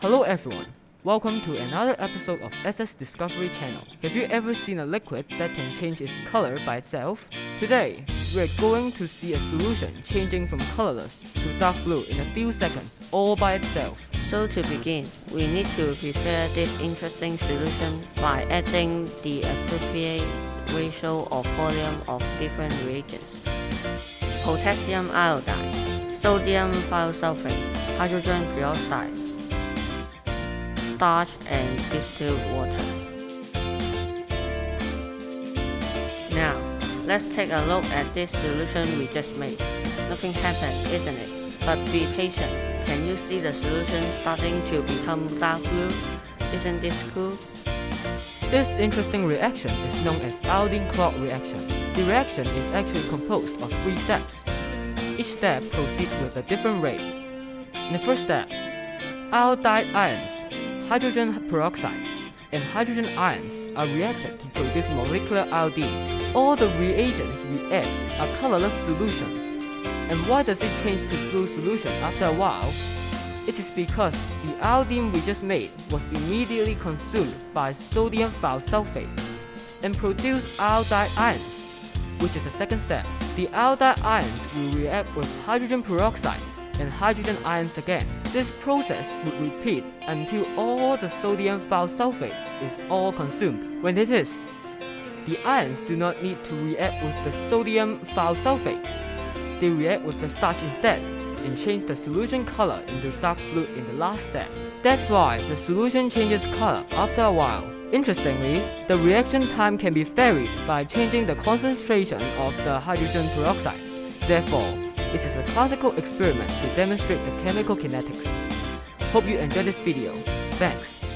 Hello everyone, welcome to another episode of SS Discovery Channel. Have you ever seen a liquid that can change its color by itself? Today, we're going to see a solution changing from colorless to dark blue in a few seconds all by itself. So to begin, we need to prepare this interesting solution by adding the appropriate ratio of volume of different reagents. Potassium iodide, sodium thiosulfate, hydrogen peroxide, starch and distilled water. Now, let's take a look at this solution we just made. Nothing happened, isn't it? But be patient. Can you see the solution starting to become dark blue? Isn't this cool? This interesting reaction is known as iodine-Claude reaction. The reaction is actually composed of 3 steps. Each step proceeds with a different rate. In the first step, iodide ions, hydrogen peroxide, and hydrogen ions are reacted to produce molecular iodine. All the reagents we add are colorless solutions. And why does it change to blue solution after a while? It is because the iodine we just made was immediately consumed by sodium thiosulfate and produced iodide ions, which is the second step. The iodide ions will react with hydrogen peroxide and hydrogen ions again. This process would repeat until all the sodium thiosulfate is all consumed. When it is, the ions do not need to react with the sodium thiosulfate. They react with the starch instead and change the solution color into dark blue in the last step. That's why the solution changes color after a while. Interestingly, the reaction time can be varied by changing the concentration of the hydrogen peroxide. Therefore, it is a classical experiment to demonstrate the chemical kinetics. Hope you enjoyed this video. Thanks.